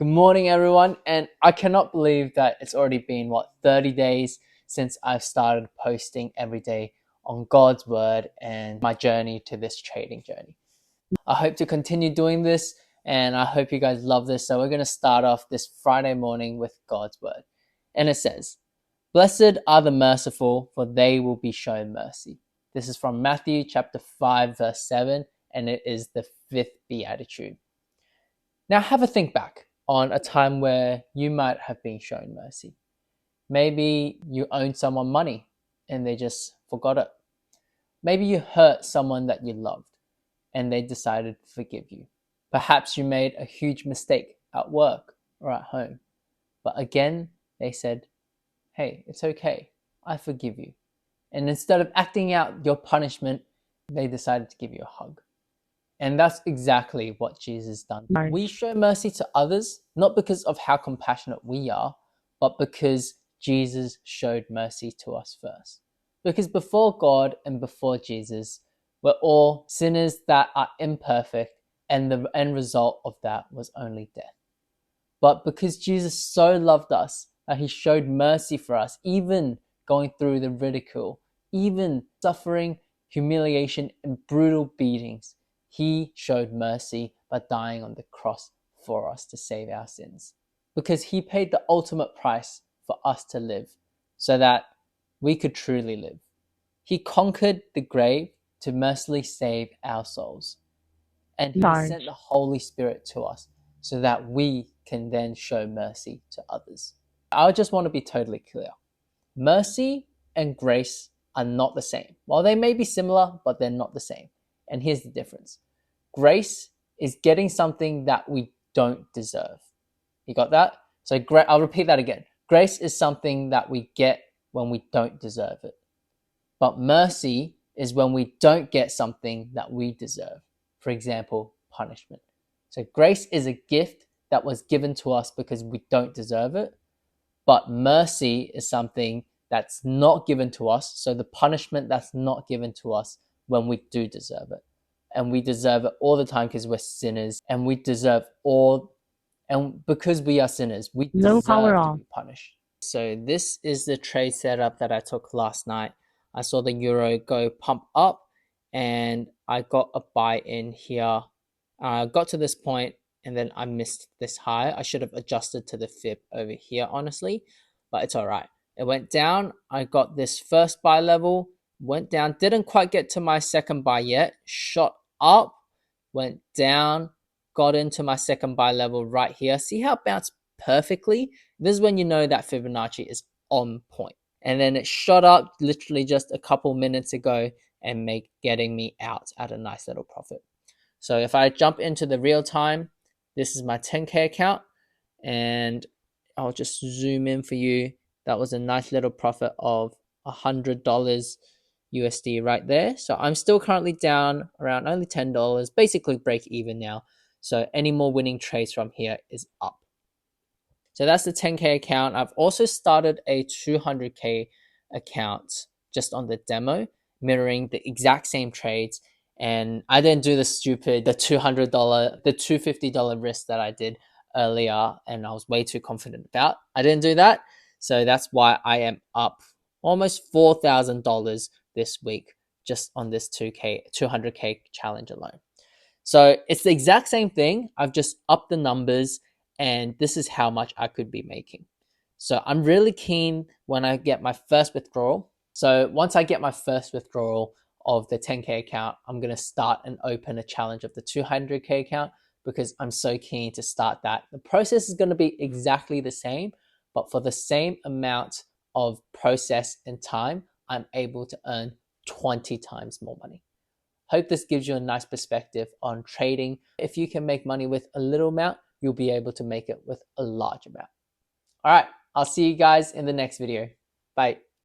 Good morning, everyone. And I cannot believe that it's already been, 30 days since I've started posting every day on God's Word and my journey to this trading journey. I hope to continue doing this and I hope you guys love this. So we're going to start off this Friday morning with God's Word. And it says, "Blessed are the merciful, for they will be shown mercy." This is from Matthew chapter 5, verse 7, and it is the fifth beatitude. Now have a think back on a time where you might have been shown mercy. Maybe you owed someone money and they just forgot it. Maybe you hurt someone that you loved and they decided to forgive you. Perhaps you made a huge mistake at work or at home, but again, they said, "Hey, it's okay, I forgive you." And instead of acting out your punishment, they decided to give you a hug. And that's exactly what Jesus done. Right. We show mercy to others, not because of how compassionate we are, but because Jesus showed mercy to us first. Because before God and before Jesus, we're all sinners that are imperfect, and the end result of that was only death. But because Jesus so loved us that he showed mercy for us, even going through the ridicule, even suffering humiliation and brutal beatings, he showed mercy by dying on the cross for us to save our sins. Because he paid the ultimate price for us to live so that we could truly live. He conquered the grave to mercifully save our souls. And he sent the Holy Spirit to us so that we can then show mercy to others. I just want to be totally clear. Mercy and grace are not the same. While they may be similar, but they're not the same. And here's the difference. Grace is getting something that we don't deserve. You got that? So I'll repeat that again. Grace is something that we get when we don't deserve it. But mercy is when we don't get something that we deserve. For example, punishment. So grace is a gift that was given to us because we don't deserve it. But mercy is something that's not given to us. So the punishment that's not given to us when we do deserve it. And we deserve it all the time because we're sinners, and we deserve all, and because we are sinners, we deserve to be punished. So this is the trade setup that I took last night. I saw the euro go pump up and I got a buy in here. I got to this point and then I missed this high. I should have adjusted to the fib over here, honestly, but it's all right. It went down. I got this first buy level, went down, didn't quite get to my second buy yet, shot up, went down, got into my second buy level right here. See how it bounced perfectly? This is when you know that Fibonacci is on point. And then it shot up literally just a couple minutes ago and getting me out at a nice little profit. So if I jump into the real time, this is my 10K account and I'll just zoom in for you. That was a nice little profit of $100 USD right there. So I'm still currently down around only $10, basically break even now. So any more winning trades from here is up. So that's the 10K account. I've also started a 200K account just on the demo, mirroring the exact same trades. And I didn't do the $200, the $250 risk that I did earlier and I was way too confident about. I didn't do that. So that's why I am up almost $4,000 this week just on this 200K challenge alone. So it's the exact same thing. I've just upped the numbers and this is how much I could be making. So I'm really keen when I get my first withdrawal. So once I get my first withdrawal of the 10K account, I'm going to start and open a challenge of the 200K account because I'm so keen to start that. The process is going to be exactly the same, but for the same amount of process and time, I'm able to earn 20 times more money. Hope this gives you a nice perspective on trading. If you can make money with a little amount, you'll be able to make it with a large amount. All right, I'll see you guys in the next video. Bye.